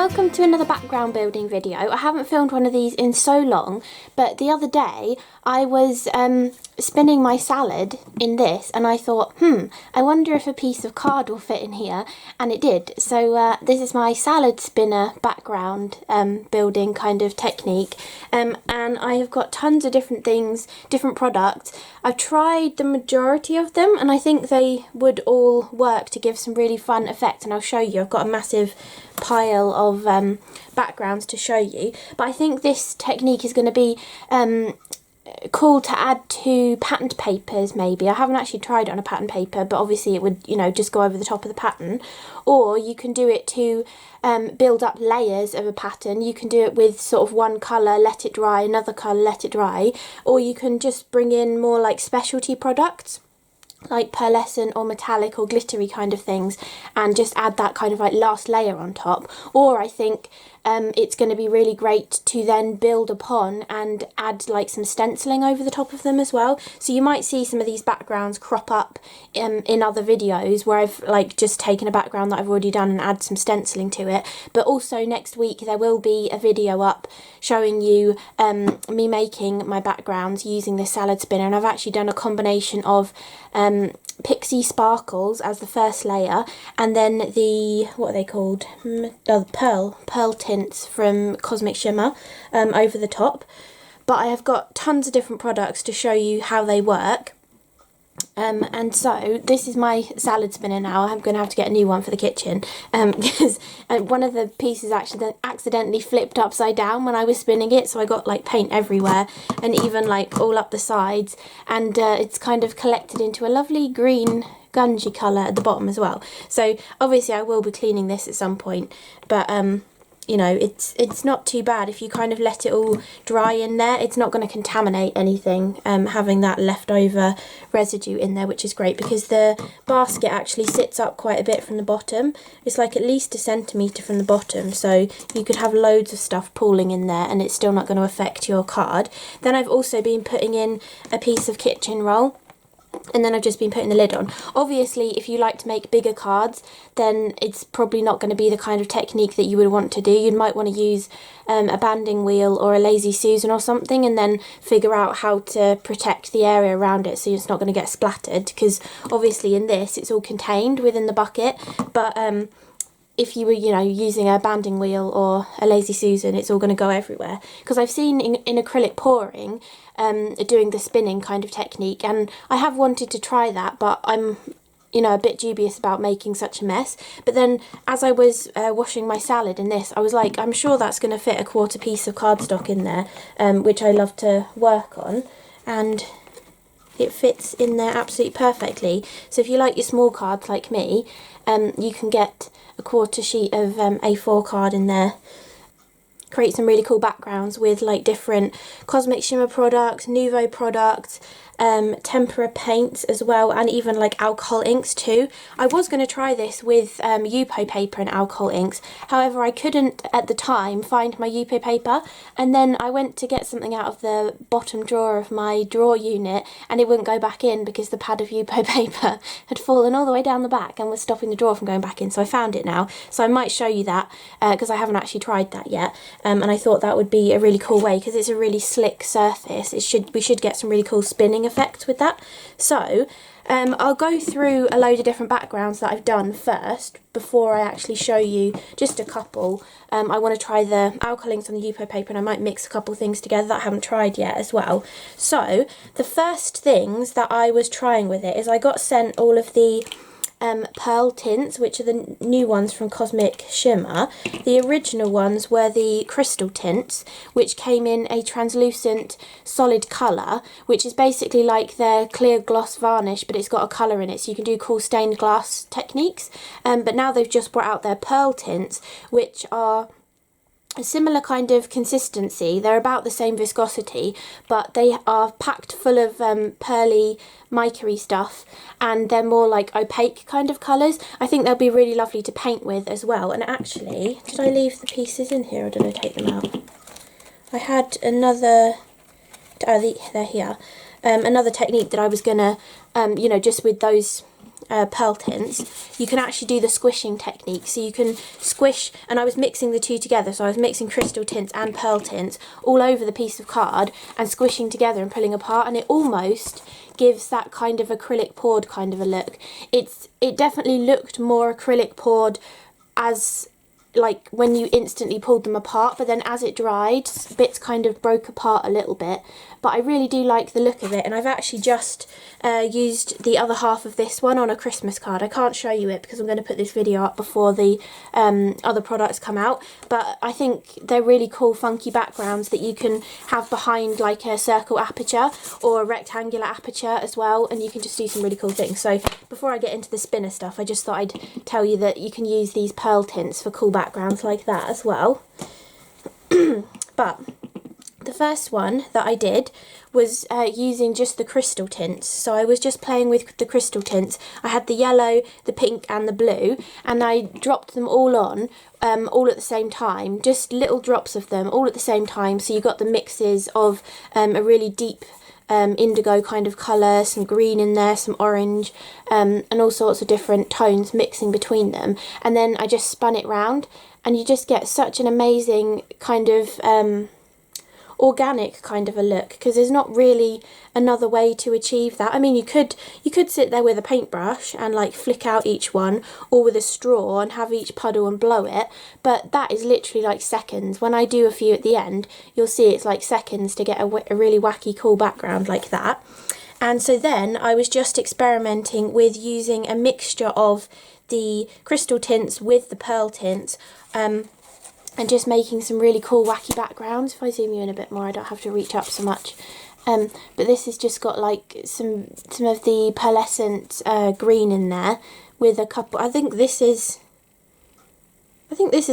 welcome to another background building video. I haven't filmed one of these in so long, but the other day I was spinning my salad in this and I thought, I wonder if a piece of card will fit in here, and it did. So this is my salad spinner background building kind of technique, and I have got tons of different things, different products. I've tried the majority of them and I think they would all work to give some really fun effects, and I'll show you. I've got a massive pile of backgrounds to show you, but I think this technique is going to be cool to add to patterned papers. Maybe I haven't actually tried it on a pattern paper, but obviously it would, you know, just go over the top of the pattern. Or you can do it to build up layers of a pattern. You can do it with sort of one colour, let it dry, another colour, let it dry, or you can just bring in more like specialty products like pearlescent or metallic or glittery kind of things and just add that kind of like last layer on top. Or I think it's going to be really great to then build upon and add like some stenciling over the top of them as well. So you might see some of these backgrounds crop up in other videos where I've like just taken a background that I've already done and add some stenciling to it. But also next week there will be a video up showing you me making my backgrounds using this salad spinner, and I've actually done a combination of Pixie Sparkles as the first layer, and then the, what are they called, pearl tints from Cosmic Shimmer over the top. But I have got tons of different products to show you how they work. And so this is my salad spinner now. I'm going to have to get a new one for the kitchen because one of the pieces actually accidentally flipped upside down when I was spinning it, so I got like paint everywhere and even like all up the sides, and it's kind of collected into a lovely green gungy colour at the bottom as well. So obviously I will be cleaning this at some point, but you know, it's not too bad if you kind of let it all dry in there. It's not going to contaminate anything, having that leftover residue in there, which is great because the basket actually sits up quite a bit from the bottom. It's like at least 1 centimetre from the bottom, so you could have loads of stuff pooling in there and it's still not going to affect your card. Then I've also been putting in a piece of kitchen roll, and then I've just been putting the lid on. Obviously, if you like to make bigger cards, then it's probably not going to be the kind of technique that you would want to do. You might want to use a banding wheel or a Lazy Susan or something, and then figure out how to protect the area around it so it's not going to get splattered, because obviously in this it's all contained within the bucket. But if you were, you know, using a banding wheel or a Lazy Susan, it's all going to go everywhere. Because I've seen in acrylic pouring, doing the spinning kind of technique, and I have wanted to try that, but I'm, you know, a bit dubious about making such a mess. But then as I was washing my salad in this, I was like, I'm sure that's going to fit a 1/4 piece of cardstock in there, which I love to work on, and it fits in there absolutely perfectly. So if you like your small cards like me, you can get a 1/4 sheet of A4 card in there. Create some really cool backgrounds with like different Cosmic Shimmer products, Nuvo products, Tempera Paints as well, and even like alcohol inks too. I was going to try this with Yupo paper and alcohol inks, however I couldn't at the time find my Yupo paper, and then I went to get something out of the bottom drawer of my drawer unit and it wouldn't go back in because the pad of Yupo paper had fallen all the way down the back and was stopping the drawer from going back in. So I found it now, so I might show you that because I haven't actually tried that yet, and I thought that would be a really cool way because it's a really slick surface. We should get some really cool spinning effects with that. So I'll go through a load of different backgrounds that I've done first before I actually show you just a couple. I want to try the alcohol inks on the Yupo paper, and I might mix a couple things together that I haven't tried yet as well. So the first things that I was trying with it is I got sent all of the pearl tints, which are the new ones from Cosmic Shimmer. The original ones were the crystal tints, which came in a translucent solid colour, which is basically like their clear gloss varnish, but it's got a colour in it, so you can do cool stained glass techniques. But now they've just brought out their pearl tints, which are a similar kind of consistency. They're about the same viscosity, but they are packed full of pearly mica-y stuff, and they're more like opaque kind of colours. I think they'll be really lovely to paint with as well. And actually, did I leave the pieces in here or did I take them out? I had another, they're here, another technique that I was gonna, you know, just with those pearl tints, you can actually do the squishing technique. So you can squish, and I was mixing the two together, so I was mixing crystal tints and pearl tints all over the piece of card and squishing together and pulling apart, and it almost gives that kind of acrylic poured kind of a look. It definitely looked more acrylic poured as like when you instantly pulled them apart, but then as it dried, bits kind of broke apart a little bit. But I really do like the look of it, and I've actually just used the other half of this one on a Christmas card. I can't show you it because I'm going to put this video up before the other products come out, but I think they're really cool funky backgrounds that you can have behind like a circle aperture or a rectangular aperture as well, and you can just do some really cool things. So before I get into the spinner stuff, I just thought I'd tell you that you can use these pearl tints for cool backgrounds like that as well. But the first one that I did was using just the crystal tints. So I was just playing with the crystal tints. I had the yellow, the pink and the blue, and I dropped them all on all at the same time, just little drops of them all at the same time, so you got the mixes of a really deep indigo kind of colour, some green in there, some orange, and all sorts of different tones mixing between them. And then I just spun it round, and you just get such an amazing kind of organic kind of a look, because there's not really another way to achieve that. I mean, you could sit there with a paintbrush and like flick out each one, or with a straw and have each puddle and blow it, but that is literally like seconds. When I do a few at the end, you'll see it's like seconds to get a really wacky cool background like that. And so then I was just experimenting with using a mixture of the crystal tints with the pearl tints, and just making some really cool wacky backgrounds. If I zoom you in a bit more, I don't have to reach up so much. But this has just got like some of the pearlescent green in there with a couple, I think this is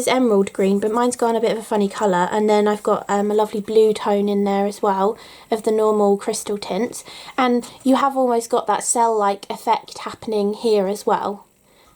emerald green, but mine's gone a bit of a funny colour. And then I've got a lovely blue tone in there as well of the normal crystal tints. And you have almost got that cell-like effect happening here as well.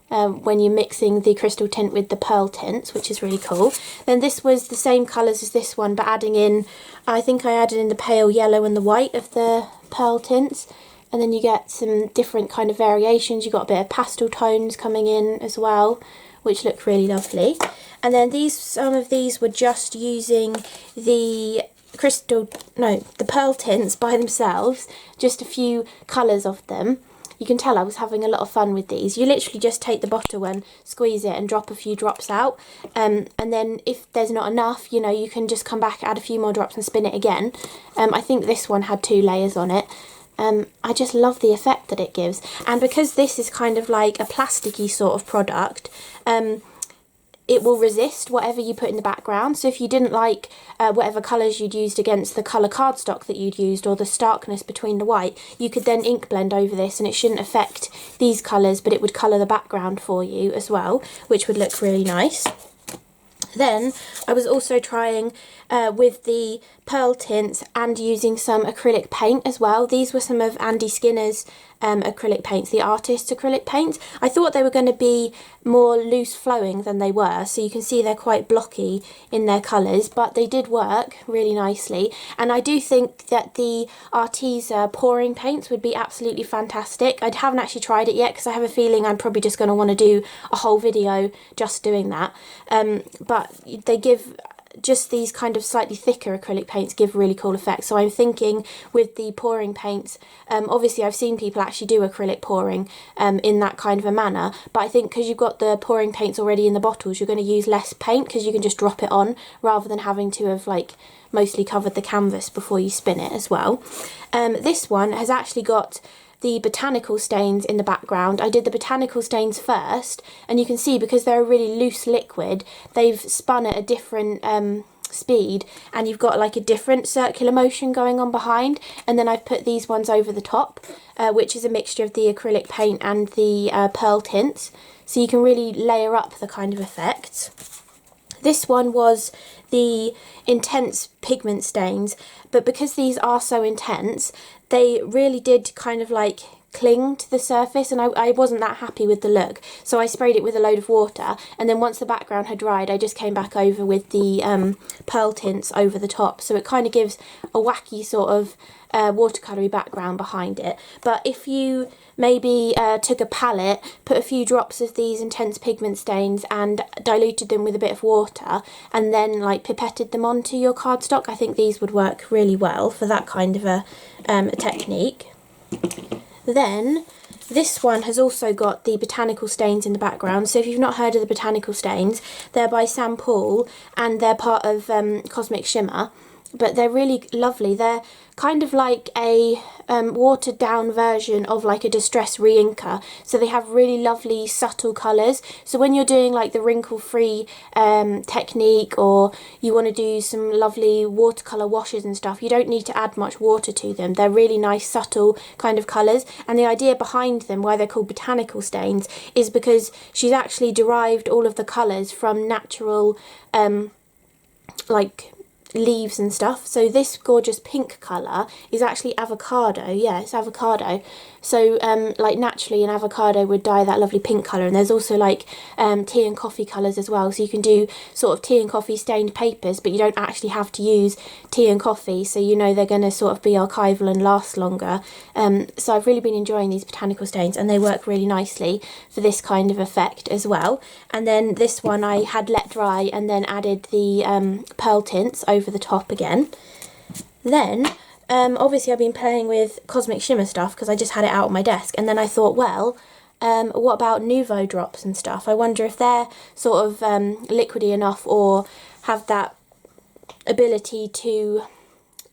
When you're mixing the crystal tint with the pearl tints, which is really cool. Then this was the same colours as this one, but adding in, I think I added in the pale yellow and the white of the pearl tints, and then you get some different kind of variations. You got a bit of pastel tones coming in as well, which look really lovely. And then some of these were just using the the pearl tints by themselves, just a few colours of them. You can tell I was having a lot of fun with these. You literally just take the bottle and squeeze it and drop a few drops out. And then if there's not enough, you know, you can just come back, add a few more drops and spin it again. I think this one had 2 layers on it. I just love the effect that it gives. And because this is kind of like a plasticky sort of product, it will resist whatever you put in the background. So if you didn't like whatever colours you'd used against the colour cardstock that you'd used, or the starkness between the white, you could then ink blend over this, and it shouldn't affect these colours, but it would colour the background for you as well, which would look really nice. Then I was also trying with the pearl tints and using some acrylic paint as well. These were some of Andy Skinner's acrylic paints, the Artist's acrylic paints. I thought they were going to be more loose flowing than they were, so you can see they're quite blocky in their colours, but they did work really nicely. And I do think that the Arteza pouring paints would be absolutely fantastic. I haven't actually tried it yet because I have a feeling I'm probably just going to want to do a whole video just doing that. But they give, just these kind of slightly thicker acrylic paints give really cool effects. So I'm thinking with the pouring paints, obviously I've seen people actually do acrylic pouring in that kind of a manner, but I think because you've got the pouring paints already in the bottles, you're going to use less paint because you can just drop it on rather than having to have like mostly covered the canvas before you spin it as well. This one has actually got the Botanical Stains in the background. I did the Botanical Stains first, and you can see because they're a really loose liquid, they've spun at a different speed, and you've got like a different circular motion going on behind. And then I've put these ones over the top, which is a mixture of the acrylic paint and the pearl tints, so you can really layer up the kind of effects. This one was the intense pigment stains, but because these are so intense, they really did kind of like cling to the surface, and I wasn't that happy with the look, so I sprayed it with a load of water, and then once the background had dried I just came back over with the pearl tints over the top, so it kind of gives a wacky sort of watercolory background behind it. But if you maybe took a palette, put a few drops of these intense pigment stains and diluted them with a bit of water, and then like pipetted them onto your cardstock, I think these would work really well for that kind of a technique. Then this one has also got the Botanical Stains in the background. So if you've not heard of the Botanical Stains, they're by Sam Paul and they're part of Cosmic Shimmer, but they're really lovely. They're kind of like a watered down version of like a distress re-inker, so they have really lovely subtle colours. So when you're doing like the wrinkle free technique, or you want to do some lovely watercolour washes and stuff, you don't need to add much water to them. They're really nice subtle kind of colours, and the idea behind them, why they're called Botanical Stains, is because she's actually derived all of the colours from natural like leaves and stuff. So this gorgeous pink colour is actually avocado. Yeah, it's avocado. So like naturally an avocado would dye that lovely pink colour, and there's also like tea and coffee colours as well, so you can do sort of tea and coffee stained papers, but you don't actually have to use tea and coffee, so you know they're going to sort of be archival and last longer. So I've really been enjoying these Botanical Stains, and they work really nicely for this kind of effect as well. And then this one I had let dry and then added the pearl tints over the top again. Then obviously I've been playing with Cosmic Shimmer stuff because I just had it out on my desk, and then I thought, well, what about Nuvo Drops and stuff? I wonder if they're sort of liquidy enough or have that ability to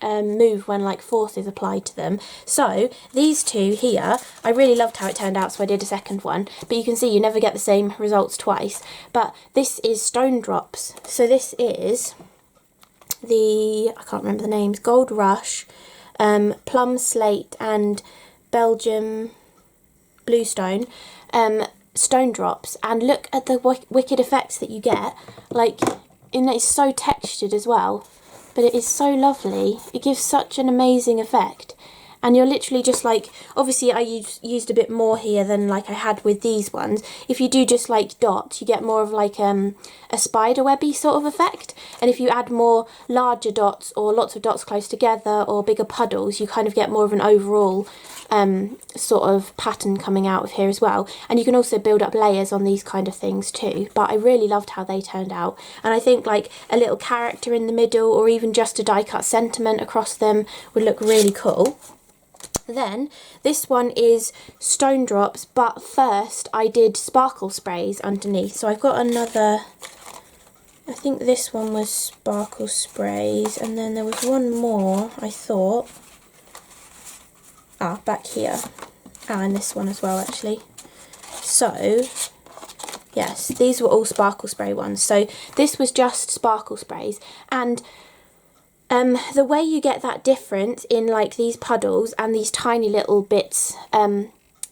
move when like force is applied to them. So these two here, I really loved how it turned out, so I did a second one, but you can see you never get the same results twice. But this is Stone Drops, so this is the, I can't remember the names, Gold Rush, Plum Slate and Belgium Bluestone Stone Drops, and look at the wicked effects that you get. Like, and it's so textured as well, but it is so lovely. It gives such an amazing effect. And you're literally just like, obviously I used a bit more here than like I had with these ones. If you do just like dots, you get more of like a spider webby sort of effect. And if you add more larger dots or lots of dots close together or bigger puddles, you kind of get more of an overall sort of pattern coming out of here as well. And you can also build up layers on these kind of things too. But I really loved how they turned out. And I think like a little character in the middle, or even just a die cut sentiment across them, would look really cool. Then this one is Stone Drops, but first I did sparkle sprays underneath. So I've got another, I think this one was sparkle sprays, and then there was one more, I thought. Back here. And this one as well, actually. So yes, these were all sparkle spray ones. So this was just sparkle sprays, and the way you get that difference in like these puddles and these tiny little bits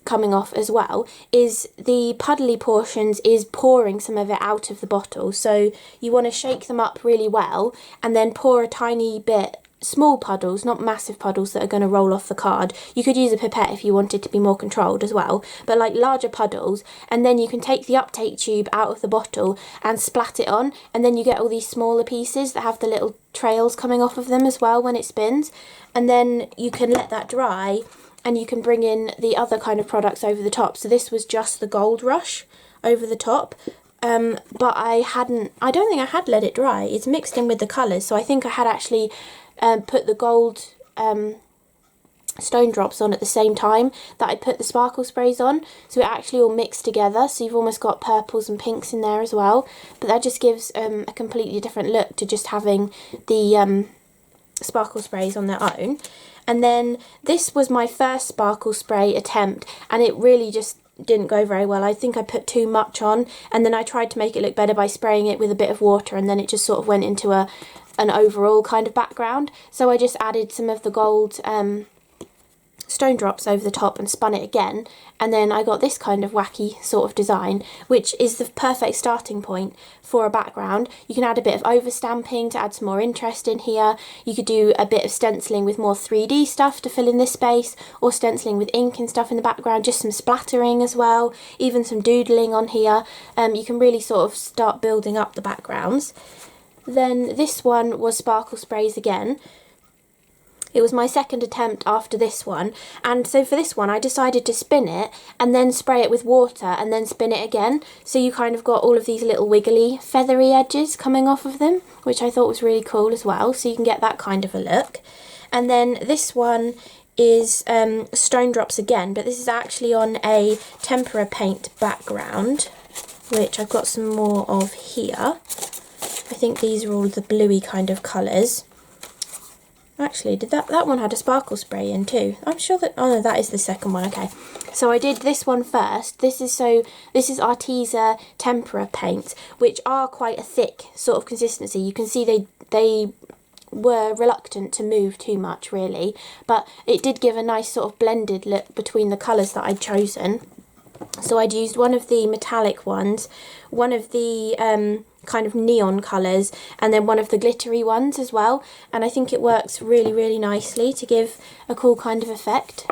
coming off as well is the puddly portions is pouring some of it out of the bottle. So you want to shake them up really well and then pour a tiny bit, small puddles, not massive puddles that are going to roll off the card. You could use a pipette if you wanted to be more controlled as well, but like larger puddles, and then you can take the uptake tube out of the bottle and splat it on, and then you get all these smaller pieces that have the little trails coming off of them as well when it spins. And then you can let that dry and you can bring in the other kind of products over the top. So this was just the Gold Rush over the top. But I don't think I had let it dry. It's mixed in with the colours, so I think I had actually put the gold Stone Drops on at the same time that I put the sparkle sprays on, so it actually all mixed together, so you've almost got purples and pinks in there as well. But that just gives a completely different look to just having the sparkle sprays on their own. And then this was my first sparkle spray attempt, and it really just didn't go very well. I think I put too much on, and then I tried to make it look better by spraying it with a bit of water, and then it just sort of went into an overall kind of background. So I just added some of the gold stone drops over the top and spun it again, and then I got this kind of wacky sort of design, which is the perfect starting point for a background. You can add a bit of overstamping to add some more interest in here. You could do a bit of stenciling with more 3D stuff to fill in this space, or stenciling with ink and stuff in the background, just some splattering as well, even some doodling on here. You can really sort of start building up the backgrounds. Then this one was sparkle sprays again. It was my second attempt after this one, and so for this one I decided to spin it and then spray it with water and then spin it again, so you kind of got all of these little wiggly feathery edges coming off of them, which I thought was really cool as well, so you can get that kind of a look. And then this one is stone drops again, but this is actually on a Tempera Paint background, which I've got some more of here. I think these are all the bluey kind of colours. Actually, did that one had a sparkle spray in too? I'm sure that, oh no, that is the second one, okay. So I did this one first. This is Arteza Tempera Paints, which are quite a thick sort of consistency. You can see they were reluctant to move too much really, but it did give a nice sort of blended look between the colours that I'd chosen. So I'd used one of the metallic ones, one of the kind of neon colours, and then one of the glittery ones as well, and I think it works really, really nicely to give a cool kind of effect.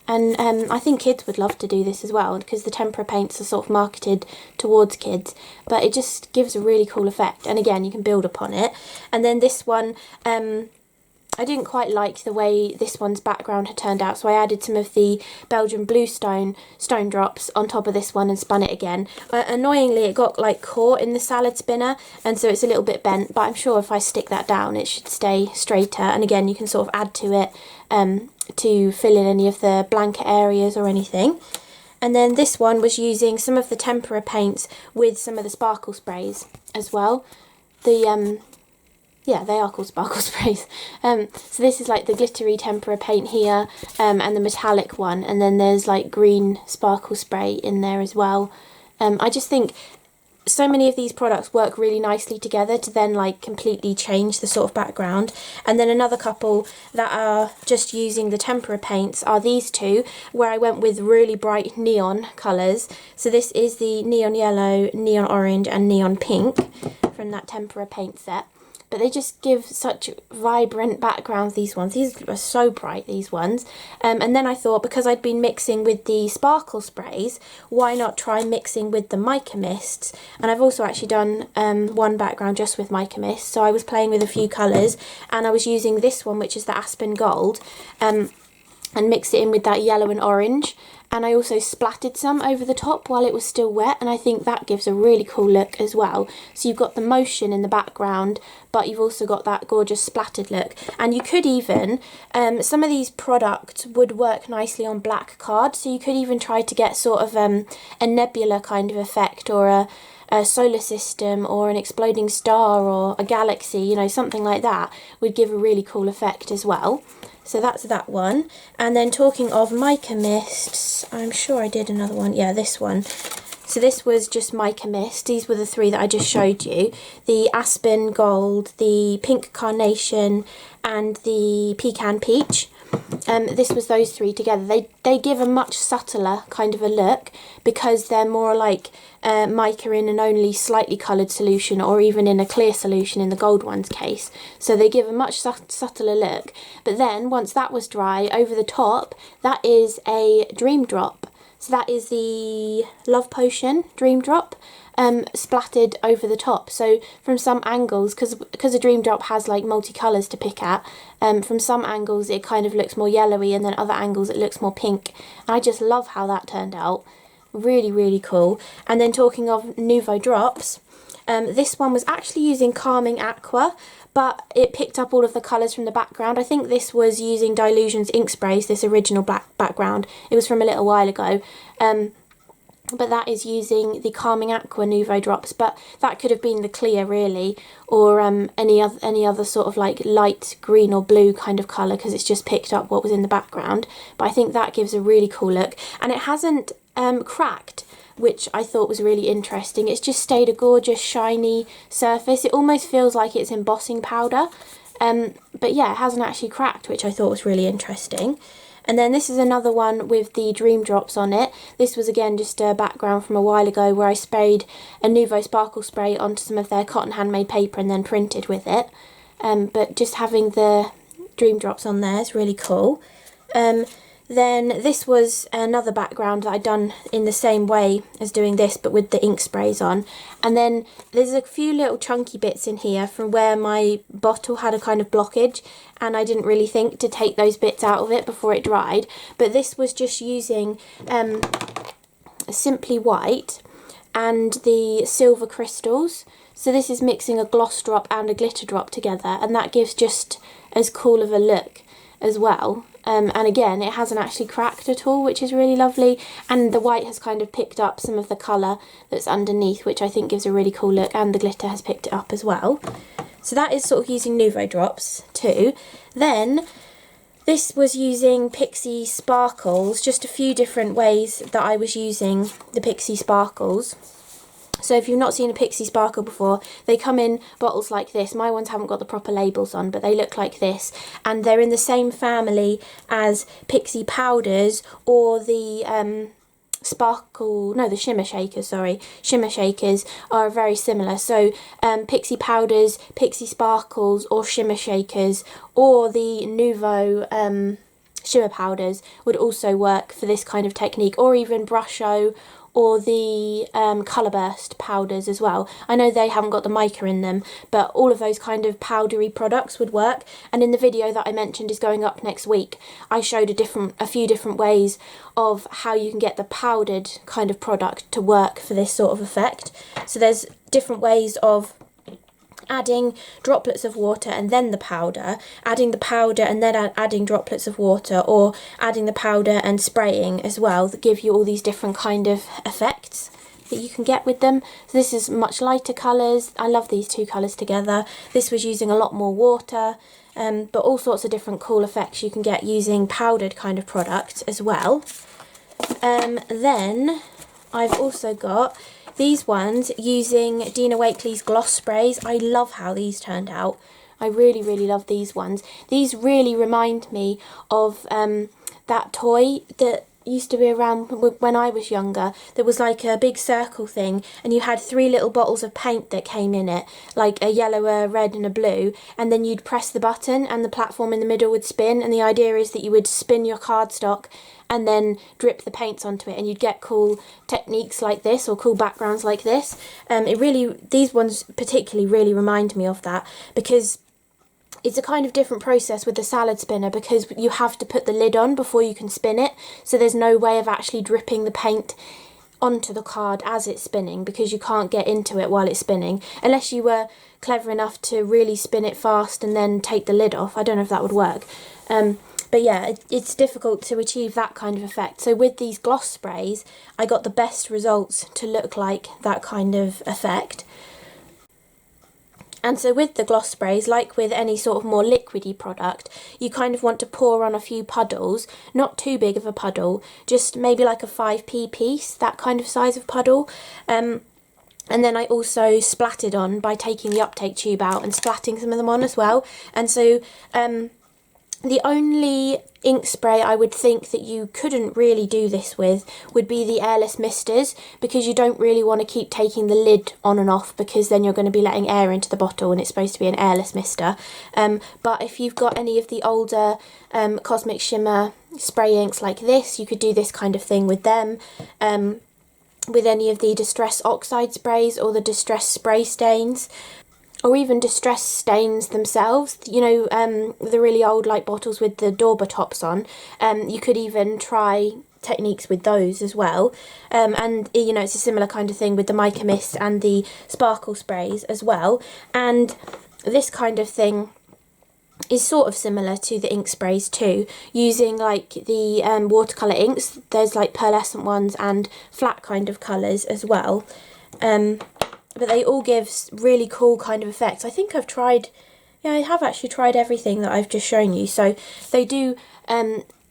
And I think kids would love to do this as well, because the Tempera Paints are sort of marketed towards kids, but it just gives a really cool effect, and again you can build upon it. And then this one, I didn't quite like the way this one's background had turned out, so I added some of the Belgian bluestone stone drops on top of this one and spun it again. Annoyingly, it got like caught in the salad spinner, and so it's a little bit bent, but I'm sure if I stick that down it should stay straighter. And again, you can sort of add to it to fill in any of the blanket areas or anything. And then this one was using some of the Tempera Paints with some of the sparkle sprays as well. Yeah, they are called sparkle sprays. So this is like the glittery Tempera Paint here, and the metallic one, and then there's like green sparkle spray in there as well. I just think so many of these products work really nicely together to then like completely change the sort of background. And then another couple that are just using the Tempera Paints are these two, where I went with really bright neon colours. So this is the neon yellow, neon orange and neon pink from that Tempera Paint set. But they just give such vibrant backgrounds, these ones. These are so bright, these ones. And then I thought, because I'd been mixing with the sparkle sprays, why not try mixing with the Mica Mists? And I've also actually done one background just with Mica Mist. So I was playing with a few colours, and I was using this one, which is the Aspen Gold, and mixed it in with that yellow and orange. And I also splattered some over the top while it was still wet, and I think that gives a really cool look as well. So you've got the motion in the background, but you've also got that gorgeous splattered look. And you could even, some of these products would work nicely on black card, so you could even try to get sort of a nebula kind of effect, or a solar system, or an exploding star, or a galaxy, you know, something like that would give a really cool effect as well. So that's that one. And then talking of Mica Mists, I'm sure I did another one. Yeah, this one. So this was just Mica Mist. These were the three that I just showed you. The Aspen Gold, the Pink Carnation, and the Pecan Peach. This was those three together. They give a much subtler kind of a look, because they're more like mica in an only slightly coloured solution, or even in a clear solution in the gold one's case. So they give a much subtler look. But then once that was dry, over the top, that is a Dream Drop. So that is the Love Potion Dream Drop, splattered over the top. So from some angles, because a Dream Drop has like multicolours to pick at, from some angles it kind of looks more yellowy, and then other angles it looks more pink. And I just love how that turned out. Really, really cool. And then talking of Nuvo Drops, this one was actually using Calming Aqua, but it picked up all of the colours from the background. I think this was using Dylusion's ink sprays, this original black background. It was from a little while ago. But that is using the Calming Aqua Nuvo Drops, but that could have been the clear really, or any other sort of like light green or blue kind of colour, because it's just picked up what was in the background. But I think that gives a really cool look, and it hasn't cracked, which I thought was really interesting. It's just stayed a gorgeous shiny surface. It almost feels like it's embossing powder, but yeah, it hasn't actually cracked, which I thought was really interesting. And then this is another one with the Dream Drops on it. This was again just a background from a while ago where I sprayed a Nuvo Sparkle spray onto some of their cotton handmade paper and then printed with it. But just having the Dream Drops on there is really cool. Then this was another background that I'd done in the same way as doing this, but with the ink sprays on. And then there's a few little chunky bits in here from where my bottle had a kind of blockage, and I didn't really think to take those bits out of it before it dried. But this was just using Simply White and the silver crystals. So this is mixing a gloss drop and a glitter drop together, and that gives just as cool of a look as well. And again, it hasn't actually cracked at all, which is really lovely, and the white has kind of picked up some of the colour that's underneath, which I think gives a really cool look, and the glitter has picked it up as well. So that is sort of using Nuvo Drops too. Then this was using Pixie Sparkles, just a few different ways that I was using the Pixie Sparkles. So if you've not seen a Pixie Sparkle before, they come in bottles like this. My ones haven't got the proper labels on, but they look like this. And they're in the same family as Pixie Powders or the the Shimmer Shakers, sorry. Shimmer Shakers are very similar. So Pixie Powders, Pixie Sparkles or Shimmer Shakers or the Nuvo Shimmer Powders would also work for this kind of technique, or even Brusho or the Colour Burst powders as well. I know they haven't got the mica in them, but all of those kind of powdery products would work. And in the video that I mentioned is going up next week, I showed a few different ways of how you can get the powdered kind of product to work for this sort of effect. So there's different ways of adding droplets of water and then the powder, adding the powder and then adding droplets of water, or adding the powder and spraying as well, that give you all these different kind of effects that you can get with them. So this is much lighter colours. I love these two colours together. This was using a lot more water, but all sorts of different cool effects you can get using powdered kind of product as well. Then I've also got these ones using Dina Wakley's gloss sprays. I love how these turned out. I really, really love these ones. These really remind me of that toy that used to be around when I was younger. There was like a big circle thing, and you had 3 little bottles of paint that came in it, like a yellow, a red and a blue, and then you'd press the button and the platform in the middle would spin, and the idea is that you would spin your cardstock and then drip the paints onto it, and you'd get cool techniques like this, or cool backgrounds like this. These ones particularly really remind me of that, because it's a kind of different process with the salad spinner, because you have to put the lid on before you can spin it, so there's no way of actually dripping the paint onto the card as it's spinning, because you can't get into it while it's spinning, unless you were clever enough to really spin it fast and then take the lid off. I don't know if that would work. But yeah, it's difficult to achieve that kind of effect. So with these gloss sprays, I got the best results to look like that kind of effect. And so with the gloss sprays, like with any sort of more liquidy product, you kind of want to pour on a few puddles, not too big of a puddle, just maybe like a 5p piece, that kind of size of puddle. And then I also splatted on by taking the uptake tube out and splatting some of them on as well. And so the only ink spray I would think that you couldn't really do this with would be the airless misters, because you don't really want to keep taking the lid on and off, because then you're going to be letting air into the bottle and it's supposed to be an airless mister. But if you've got any of the older Cosmic Shimmer spray inks like this, you could do this kind of thing with them. With any of the Distress Oxide sprays or the Distress Spray Stains, or even Distress Stains themselves, you know, the really old like bottles with the Dauber tops on. You could even try techniques with those as well. And you know, it's a similar kind of thing with the Mica Mist and the sparkle sprays as well. And this kind of thing is sort of similar to the ink sprays too, using like the watercolour inks. There's like pearlescent ones and flat kind of colours as well. But they all give really cool kind of effects. I think I've tried, yeah, I have actually tried everything that I've just shown you. So they do,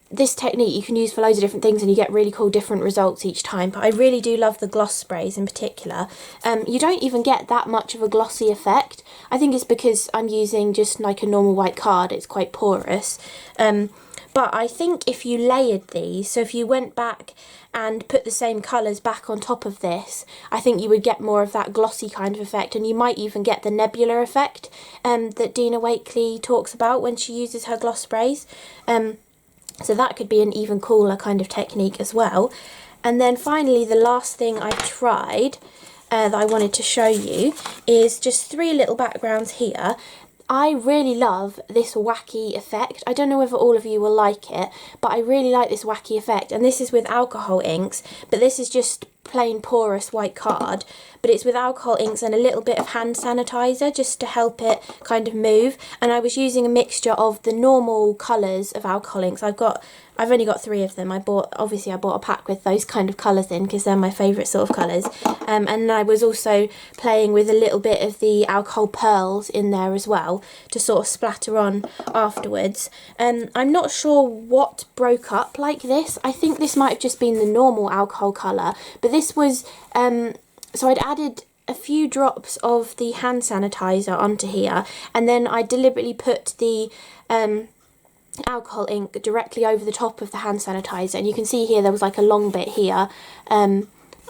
this technique you can use for loads of different things and you get really cool different results each time. But I really do love the gloss sprays in particular. You don't even get that much of a glossy effect. I think it's because I'm using just like a normal white card. It's quite porous. but I think if you layered these, so if you went back and put the same colours back on top of this, I think you would get more of that glossy kind of effect, and you might even get the nebula effect that Dina Wakley talks about when she uses her gloss sprays. So that could be an even cooler kind of technique as well. And then finally, the last thing I've tried that I wanted to show you is just 3 little backgrounds here. I really love this wacky effect. I don't know whether all of you will like it, but I really like this wacky effect. And this is with alcohol inks, but this is just plain porous white card, but it's with alcohol inks and a little bit of hand sanitizer just to help it kind of move. And I was using a mixture of the normal colours of alcohol inks. I've only got 3 of them. Obviously I bought a pack with those kind of colours in because they're my favourite sort of colours. And I was also playing with a little bit of the alcohol pearls in there as well to sort of splatter on afterwards. I'm not sure what broke up like this. I think this might have just been the normal alcohol colour, but this was, so I'd added a few drops of the hand sanitizer onto here, and then I deliberately put the alcohol ink directly over the top of the hand sanitizer, and you can see here there was like a long bit here.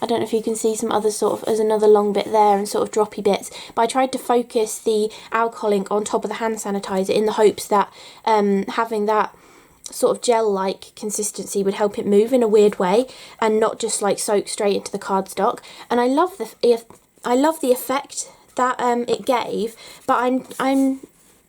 I don't know if you can see some other sort of, there's another long bit there and sort of droppy bits, but I tried to focus the alcohol ink on top of the hand sanitizer in the hopes that having that sort of gel-like consistency would help it move in a weird way and not just like soak straight into the cardstock. And I love the effect that it gave, but I'm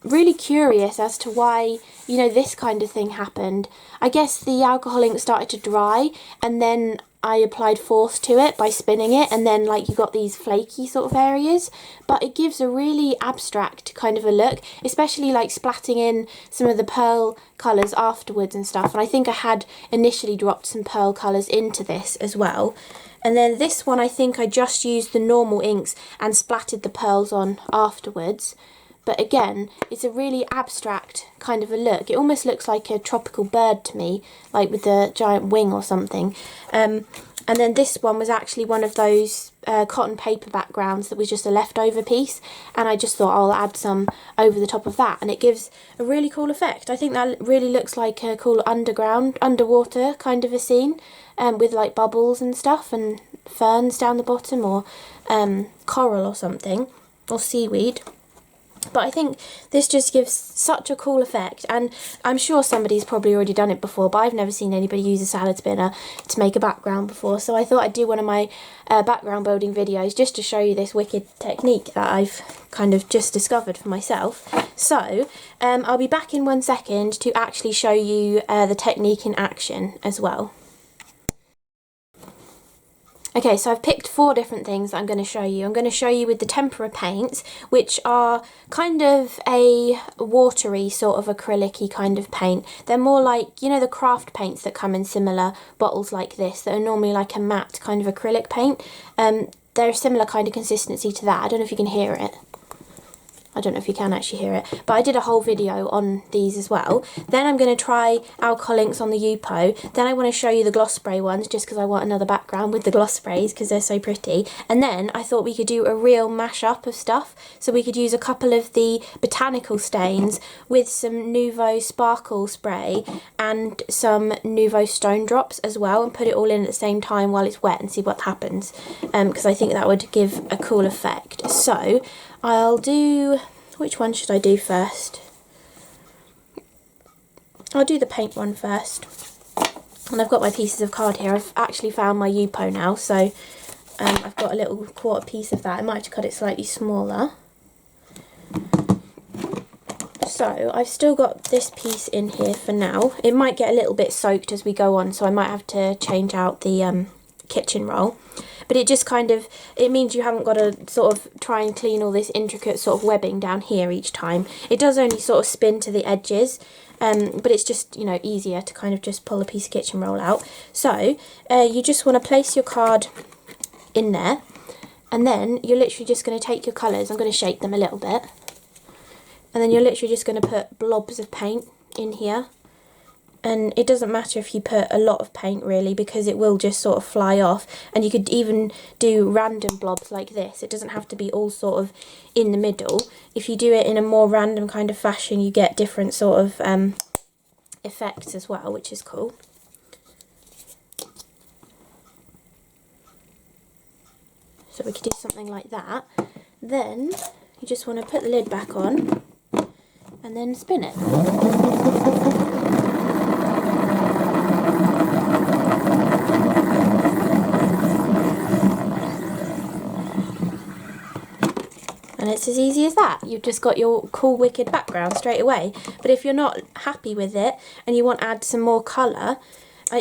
really curious as to why, you know, this kind of thing happened. I guess the alcohol ink started to dry, and then I applied force to it by spinning it, and then like you got these flaky sort of areas, but it gives a really abstract kind of a look, especially like splatting in some of the pearl colours afterwards and stuff. And I think I had initially dropped some pearl colours into this as well. And then this one, I think I just used the normal inks and splattered the pearls on afterwards. But again, it's a really abstract kind of a look. It almost looks like a tropical bird to me, like with a giant wing or something. And then this one was actually one of those cotton paper backgrounds that was just a leftover piece. And I just thought I'll add some over the top of that. And it gives a really cool effect. I think that really looks like a cool underwater kind of a scene. With like bubbles and stuff and ferns down the bottom, or coral or something, or seaweed. But I think this just gives such a cool effect, and I'm sure somebody's probably already done it before, but I've never seen anybody use a salad spinner to make a background before, so I thought I'd do one of my background building videos just to show you this wicked technique that I've kind of just discovered for myself. So I'll be back in 1 second to actually show you the technique in action as well. Okay, so I've picked 4 different things that I'm going to show you. I'm going to show you with the Tempera Paints, which are kind of a watery sort of acrylic-y kind of paint. They're more like, you know, the CRaFTi paints that come in similar bottles like this, that are normally like a matte kind of acrylic paint. They're a similar kind of consistency to that. I don't know if you can hear it. I don't know if you can actually hear it, but I did a whole video on these as well. Then I'm going to try alcohol inks on the Yupo. Then I want to show you the gloss spray ones, just because I want another background with the gloss sprays, because they're so pretty. And then I thought we could do a real mash-up of stuff. So we could use a couple of the Botanical Stains with some Nuvo Sparkle spray and some Nuvo Stone Drops as well, and put it all in at the same time while it's wet and see what happens. Because I think that would give a cool effect. So I'll do, which one should I do first? I'll do the paint one first. And I've got my pieces of card here. I've actually found my Yupo now, so I've got a little quarter piece of that. I might have to cut it slightly smaller. So I've still got this piece in here for now. It might get a little bit soaked as we go on, so I might have to change out the kitchen roll. But it just kind of, it means you haven't got to sort of try and clean all this intricate sort of webbing down here each time. It does only sort of spin to the edges, but it's just, you know, easier to kind of just pull a piece of kitchen roll out. So you just want to place your card in there, and then you're literally just going to take your colours. I'm going to shake them a little bit, and then you're literally just going to put blobs of paint in here. And it doesn't matter if you put a lot of paint really, because it will just sort of fly off. And you could even do random blobs like this. It doesn't have to be all sort of in the middle. If you do it in a more random kind of fashion, you get different sort of effects as well, which is cool. So we could do something like that. Then you just want to put the lid back on and then spin it. And it's as easy as that. You've just got your cool wicked background straight away. But if you're not happy with it and you want to add some more colour,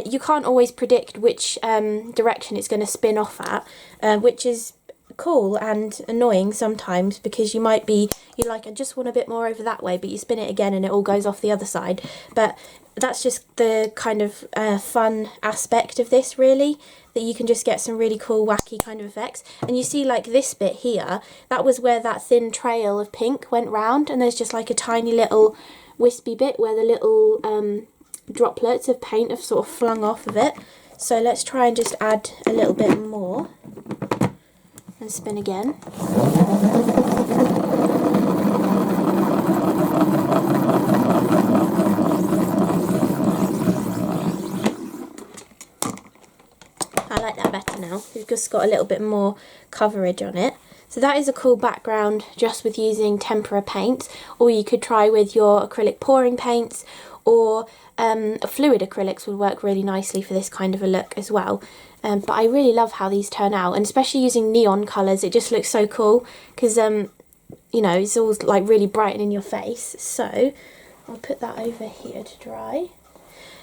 you can't always predict which direction it's going to spin off at, which is cool and annoying sometimes, because you're like, I just want a bit more over that way, but you spin it again and it all goes off the other side. But that's just the kind of fun aspect of this, really, that you can just get some really cool wacky kind of effects. And you see, like, this bit here, that was where that thin trail of pink went round, and there's just like a tiny little wispy bit where the little droplets of paint have sort of flung off of it. So let's try and just add a little bit more and spin again. I like that better now. We've just got a little bit more coverage on it. So that is a cool background just with using Tempera Paints, or you could try with your acrylic pouring paints, or fluid acrylics would work really nicely for this kind of a look as well. But I really love how these turn out, and especially using neon colours, it just looks so cool, because you know, it's all like really bright and in your face. So I'll put that over here to dry.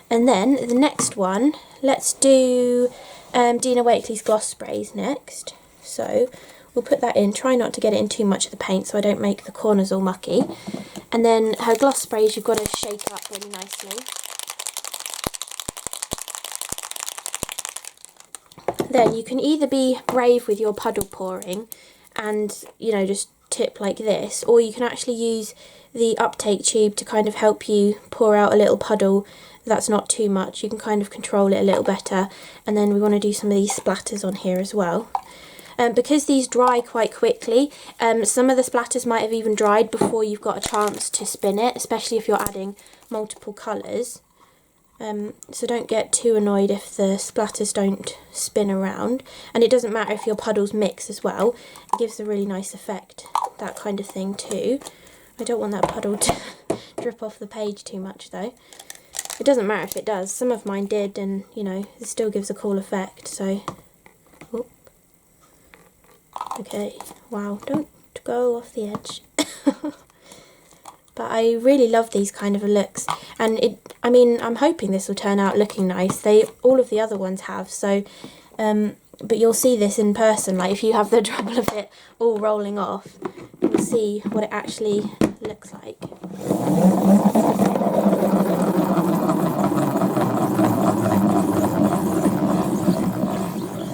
And then the next one, let's do Dina Wakley's gloss sprays next. So we'll put that in, try not to get it in too much of the paint so I don't make the corners all mucky. And then her gloss sprays, you've got to shake up really nicely. Then you can either be brave with your puddle pouring and, you know, just tip like this, or you can actually use the uptake tube to kind of help you pour out a little puddle that's not too much. You can kind of control it a little better. And then we want to do some of these splatters on here as well. Because these dry quite quickly, some of the splatters might have even dried before you've got a chance to spin it, especially if you're adding multiple colours. So don't get too annoyed if the splatters don't spin around. And it doesn't matter if your puddles mix as well. It gives a really nice effect, that kind of thing too. I don't want that puddle to drip off the page too much though. It doesn't matter if it does. Some of mine did, and you know, it still gives a cool effect. So, oh. Okay, wow, don't go off the edge. But I really love these kind of looks, and I mean, I'm hoping this will turn out looking nice. All of the other ones have, so, but you'll see this in person, like if you have the trouble of it all rolling off, you'll see what it actually looks like.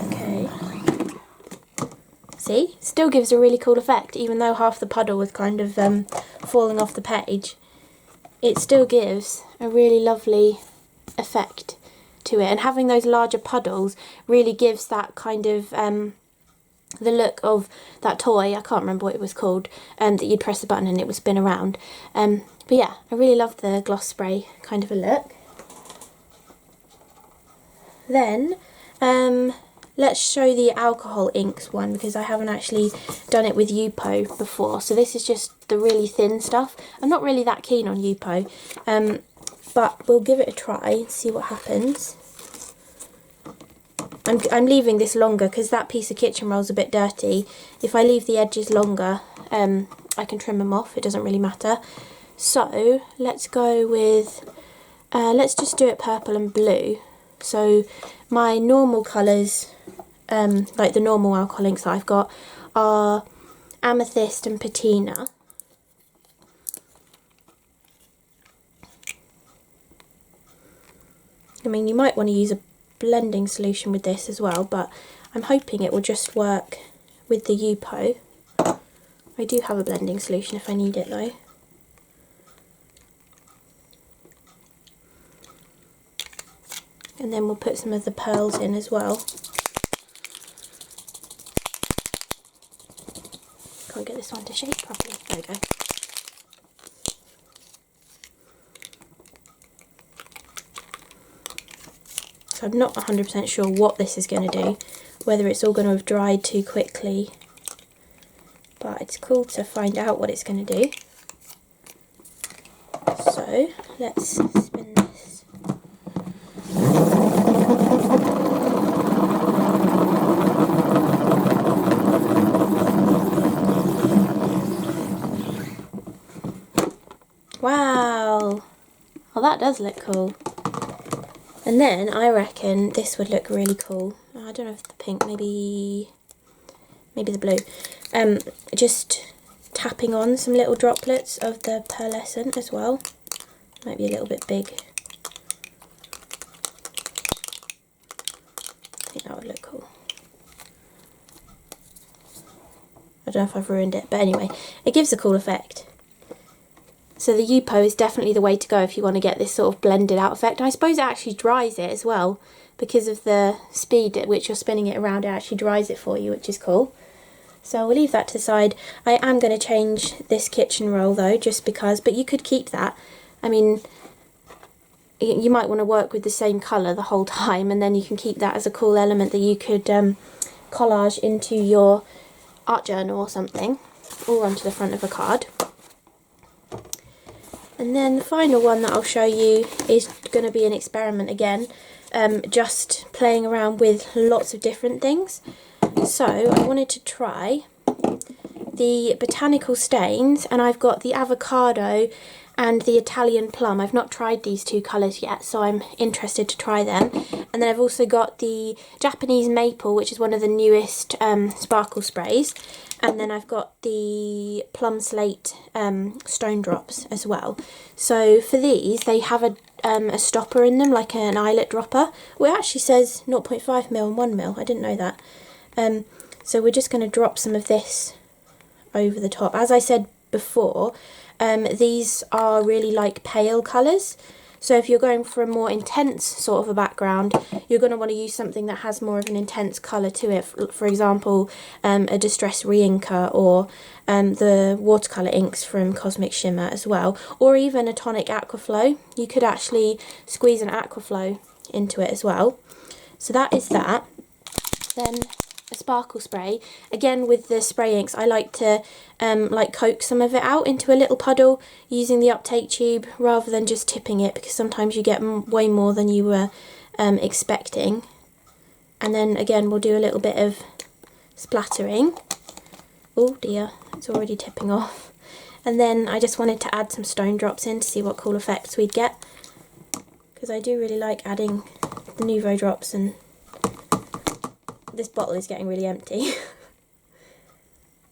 Okay. See? Still gives a really cool effect, even though half the puddle was kind of falling off the page. It still gives a really lovely effect to it, and having those larger puddles really gives that kind of the look of that toy, I can't remember what it was called, that you'd press a button and it would spin around. But yeah, I really love the gloss spray kind of a look. Then let's show the alcohol inks one, because I haven't actually done it with Yupo before. So this is just the really thin stuff. I'm not really that keen on Yupo, but we'll give it a try and see what happens. I'm leaving this longer because that piece of kitchen roll is a bit dirty. If I leave the edges longer, I can trim them off. It doesn't really matter. So let's go with, let's just do it purple and blue. So my normal colours, like the normal alcohol inks that I've got, are Amethyst and Patina. I mean, you might want to use a blending solution with this as well, but I'm hoping it will just work with the Yupo. I do have a blending solution if I need it though. And then we'll put some of the pearls in as well. Can't get this one to shake properly. There we go. so I'm not 100% sure what this is going to do, whether it's all going to have dried too quickly, but it's cool to find out what it's going to do. So let's spin this. Wow, well that does look cool. And then I reckon this would look really cool. I don't know if the pink, maybe the blue. Just tapping on some little droplets of the pearlescent as well. Might be a little bit big. I think that would look cool. I don't know if I've ruined it, but anyway, it gives a cool effect. So the Yupo is definitely the way to go if you want to get this sort of blended out effect. And I suppose it actually dries it as well, because of the speed at which you're spinning it around. It actually dries it for you, which is cool. So we'll leave that to the side. I am going to change this kitchen roll though, just because, but you could keep that. I mean, you might want to work with the same colour the whole time, and then you can keep that as a cool element that you could collage into your art journal or something, or onto the front of a card. And then the final one that I'll show you is going to be an experiment again, just playing around with lots of different things. So I wanted to try the Botanical Stains, and I've got the avocado and the Italian plum. I've not tried these two colours yet, so I'm interested to try them. And then I've also got the Japanese maple, which is one of the newest sparkle sprays. And then I've got the plum slate stone drops as well. So for these, they have a stopper in them, like an eyelet dropper. Well, it actually says 0.5 mil and 1 mil. I didn't know that. So we're just going to drop some of this over the top. As I said before, these are really like pale colours. So if you're going for a more intense sort of a background, you're going to want to use something that has more of an intense colour to it. For example, a Distress Re-Inker, or the Watercolour Inks from Cosmic Shimmer as well. Or even a tonic Aquaflow. You could actually squeeze an Aquaflow into it as well. So that is that. Then a sparkle spray. Again, with the spray inks, I like to like coax some of it out into a little puddle using the uptake tube rather than just tipping it, because sometimes you get way more than you were expecting. And then again, we'll do a little bit of splattering. Oh dear, it's already tipping off. And then I just wanted to add some stone drops in to see what cool effects we'd get, because I do really like adding the Nuvo Drops, and this bottle is getting really empty.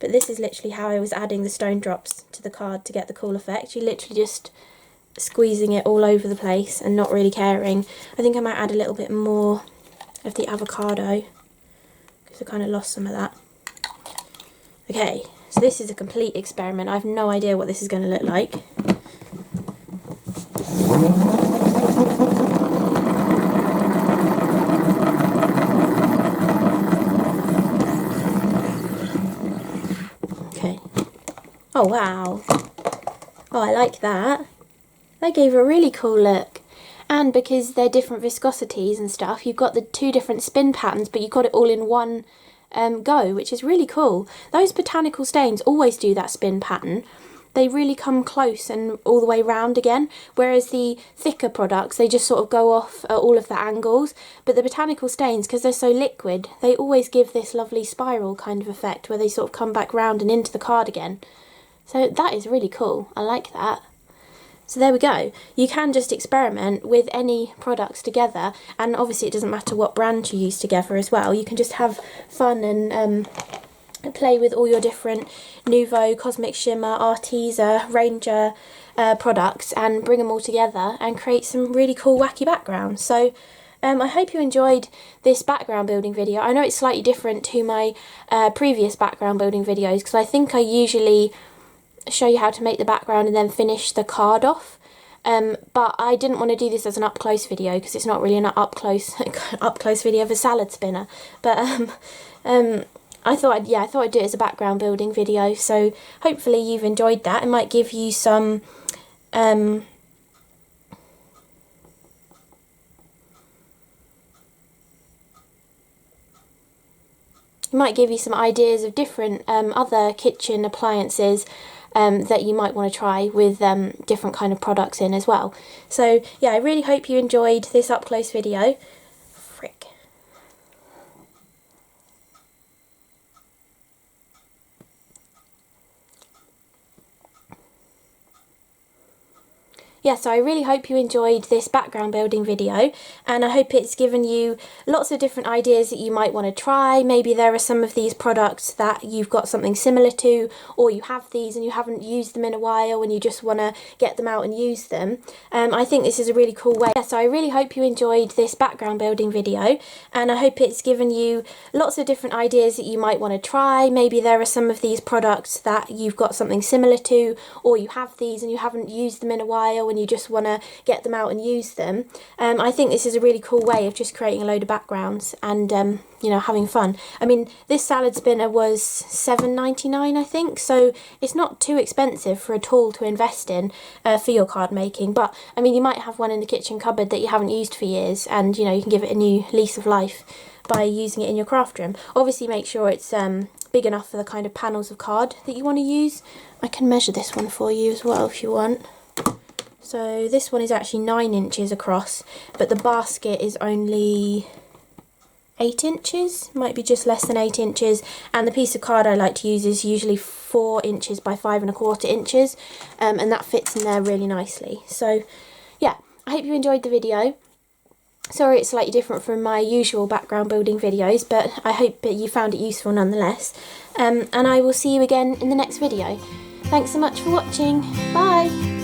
But this is literally how I was adding the stone drops to the card to get the cool effect. You're literally just squeezing it all over the place and not really caring. I think I might add a little bit more of the avocado, because I kind of lost some of that. Okay, so this is a complete experiment. I have no idea what this is going to look like. Oh wow, oh I like that. That gave a really cool look. And because they're different viscosities and stuff, you've got the two different spin patterns, but you've got it all in one go, which is really cool. Those Botanical Stains always do that spin pattern. They really come close and all the way round again, whereas the thicker products, they just sort of go off at all of the angles. But the Botanical Stains, because they're so liquid, they always give this lovely spiral kind of effect where they sort of come back round and into the card again. So that is really cool. I like that. So there we go. You can just experiment with any products together, and obviously it doesn't matter what brand you use together as well. You can just have fun and play with all your different Nuvo, Cosmic Shimmer, Arteza, Ranger products, and bring them all together and create some really cool wacky backgrounds. So I hope you enjoyed this background building video. I know it's slightly different to my previous background building videos, because I think I usually show you how to make the background and then finish the card off, but I didn't want to do this as an up-close video, because it's not really an up-close video of a salad spinner. But I thought I'd do it as a background building video, so hopefully you've enjoyed that. It might give you some might give you some ideas of different other kitchen appliances that you might want to try with different kind of products in as well. So yeah, I really hope you enjoyed this up close video. Frick. Yeah, so I really hope you enjoyed this background building video, and I hope it's given you lots of different ideas that you might want to try. Maybe there are some of these products that you've got something similar to, or you have these and you haven't used them in a while and you just want to get them out and use them. I think this is a really cool way. Yeah, so I really hope you enjoyed this background building video, and I hope it's given you lots of different ideas that you might want to try. Maybe there are some of these products that you've got something similar to, or you have these and you haven't used them in a while and you just want to get them out and use them. I think this is a really cool way of just creating a load of backgrounds and you know, having fun. I mean, this salad spinner was $7.99 I think, so it's not too expensive for a tool to invest in for your card making. But I mean, you might have one in the kitchen cupboard that you haven't used for years, and you know, you can give it a new lease of life by using it in your craft room. Obviously make sure it's big enough for the kind of panels of card that you want to use. I can measure this one for you as well if you want. So this one is actually 9 inches across, but the basket is only 8 inches, might be just less than 8 inches, and the piece of card I like to use is usually 4 inches by 5¼ inches, and that fits in there really nicely. So yeah, I hope you enjoyed the video. Sorry it's slightly different from my usual background building videos, but I hope that you found it useful nonetheless, and I will see you again in the next video. Thanks so much for watching, bye!